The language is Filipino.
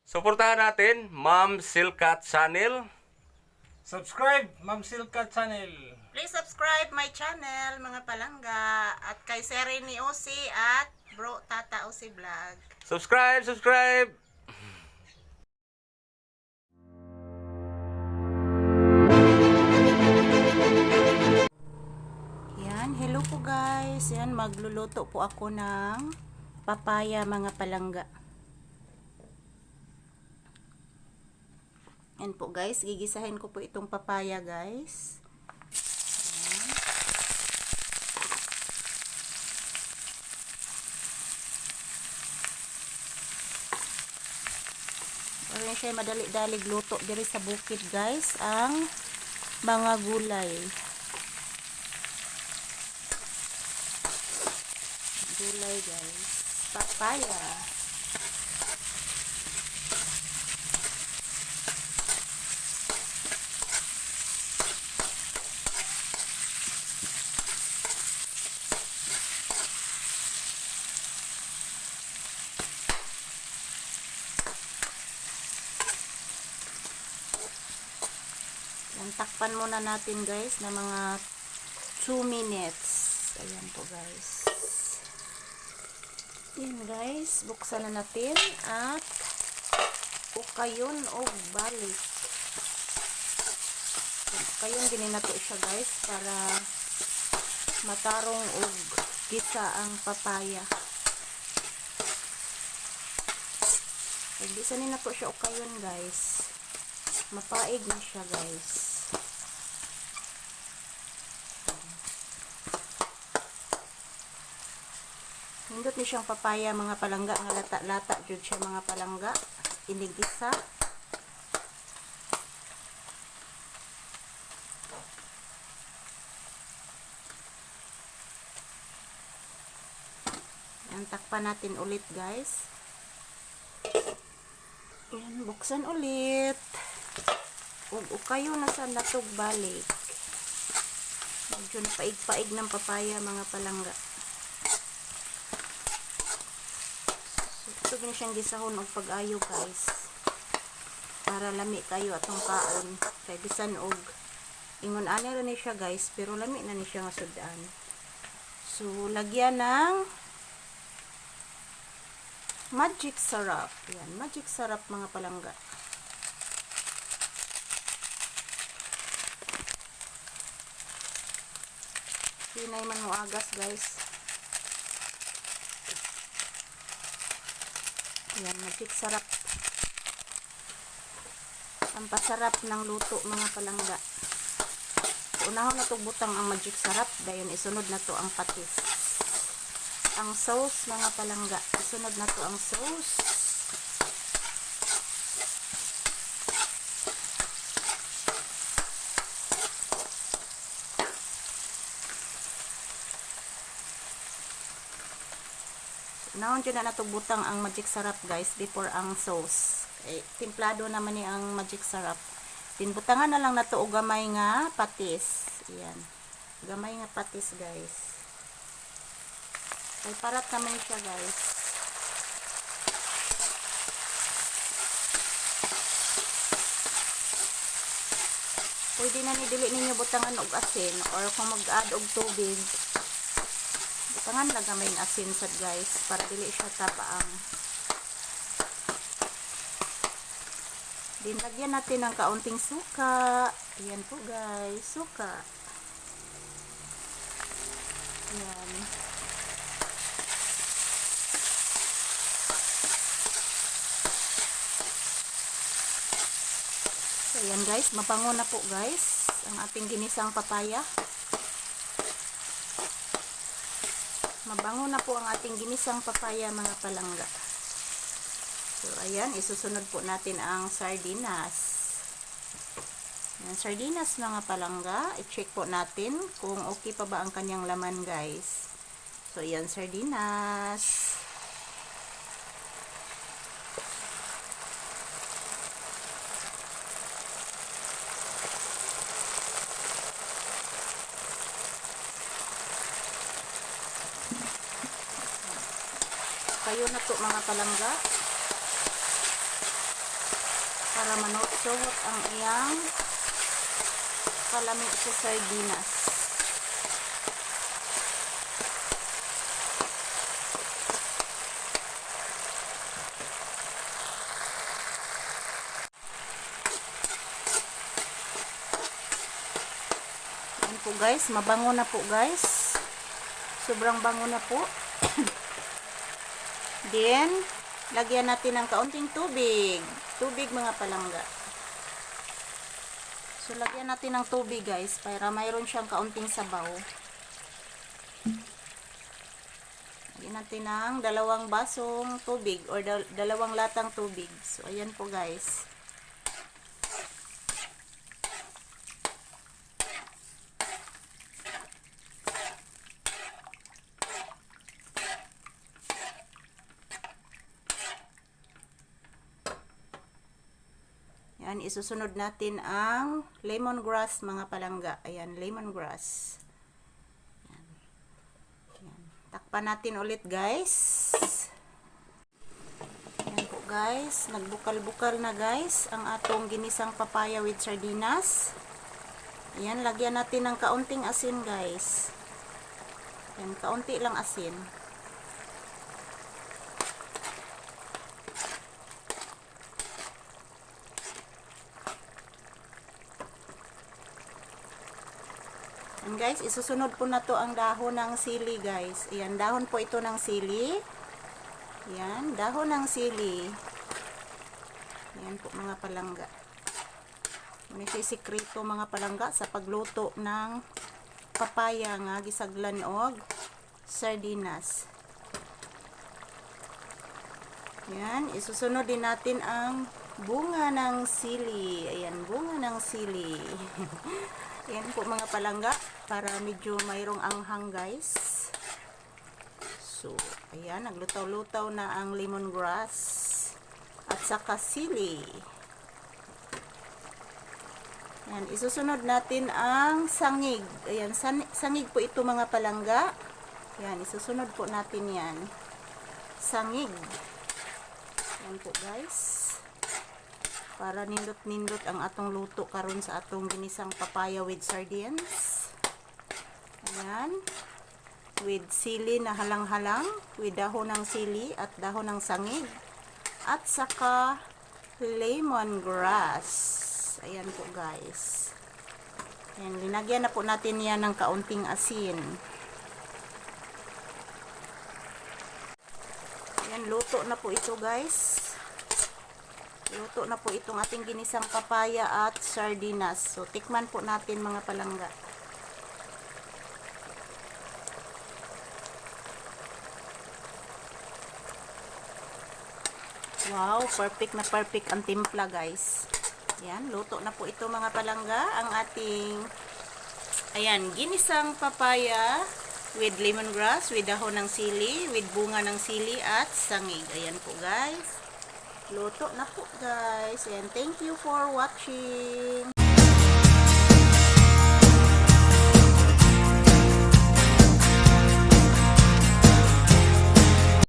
Suportahan natin, Ma'am Silka Channel. Subscribe, Ma'am Silka Channel. Please subscribe my channel, mga palangga. At kay Sereni Osi at Bro Tata Osi Vlog. Subscribe, subscribe! Yan, hello po guys. Yan, magluluto po ako ng papaya, mga palangga. Yan po guys, gigisahin ko po itong papaya guys. Para siya madali-dalig luto diri sa bukid guys, ang mga gulay. Gulay guys, papaya. Yan, takpan muna natin guys na mga 2 minutes. Ayan po guys. Yan guys, buksan na natin at ukayon o balik. Ukayon gininato siya guys para matarong og gisa ang papaya. Gisa ni nato siya ukayon guys. Mapaig na siya guys. Hindot ni siyang papaya, mga palangga, nga lata-lata jud siya, mga palangga. Inigisa. Yan, takpan natin ulit guys. Yan, buksan ulit. Ukayo na sa natog balik. Medyo napaig-paig ng papaya, mga palangga. Ito na siyang gisahon og pag-ayo guys. Para lami kayo atong kaon. Kay bisan og ingon ani ra ni siya guys, pero lami na ni siya nga sudan. So lagyan ng magic syrup. Yan, magic syrup, mga palangga. Hinay man mo agas guys. Yan, magic syrup. Ang pasarap ng luto, mga palangga. Unahon na itong butang ang magic syrup. Dayon isunod na to ang patis. Ang sauce, mga palangga. Isunod na to ang sauce. Naon dyan na natubutang ang magic syrup guys before ang sauce. Timplado naman ni ang magic syrup. Tinbutangan na lang na to og gamay nga patis. Ayan. Gamay nga patis guys. Ay parat naman siya guys. Pwede na ni dili ninyo butangan og asin or kung mag-add og tubig. Butangan lang gamay ng asin sad guys para dili siya tabaang. Din lagyan natin ng kaunting suka. Ayan po guys, suka. Ayan. So ayan guys, mabango na po guys ang ating ginisang papaya. Mabango na po ang ating ginisang papaya, mga palangga. So, ayan, isusunod po natin ang sardinas. Ayan, sardinas, mga palangga. I-check po natin kung okay pa ba ang kanyang laman, guys. So, ayan, sardinas. Kayo na to, mga palangga. para manutsuhot ang iyang kalami sa sardinas. Yan po guys, mabango na po guys. Sobrang bango na po. Then, lagyan natin ng kaunting tubig. Tubig mga palangga. So, lagyan natin ng tubig guys para mayroon siyang kaunting sabaw. Lagyan natin ng 2 basong tubig or 2 latang tubig. So, ayan po guys. Yan, isusunod natin ang lemongrass mga palangga. Ayan, lemongrass. Yan. Yan. Takpan natin ulit guys. Yan po guys, nagbukal-bukal na guys ang atong ginisang papaya with sardinas. Ayan, lagyan natin ng kaunting asin guys. Yan, kaunti lang asin. And guys, isusunod po na to ang dahon ng sili guys. Ayan, dahon po ito ng sili. Ayan, dahon ng sili. Ayan po mga palangga. May sikreto mga palangga sa pagluto ng papaya nga gisaglan og sardinas. Ayan, isusunod din natin ang bunga ng sili. Ayan, bunga ng sili. Ayan po mga palangga, para medyo mayroong anghang guys. So, ayan, naglutaw-lutaw na ang lemongrass at saka sili. Ayan, isusunod natin ang sangig. Ayan, sangig po ito mga palangga. Ayan, isusunod po natin yan. Sangig. Ayan po guys. Para nindot-nindot ang atong luto karon sa atong ginisang papaya with sardines. Ayan. With sili na halang-halang, with dahon ng sili at dahon ng sangig. At saka lemongrass. Ayan po guys. Ayan, linagyan na po natin yan ng kaunting asin. Ayan, luto na po ito guys. Luto na po itong ating ginisang papaya at sardinas. So, tikman po natin mga palangga. Wow, perfect na perfect ang timpla guys. Ayan, luto na po ito mga palangga. Ang ating, ayan, ginisang papaya with lemongrass, with dahon ng sili, with bunga ng sili at sangig. Ayan po guys. Luto na po guys. And thank you for watching.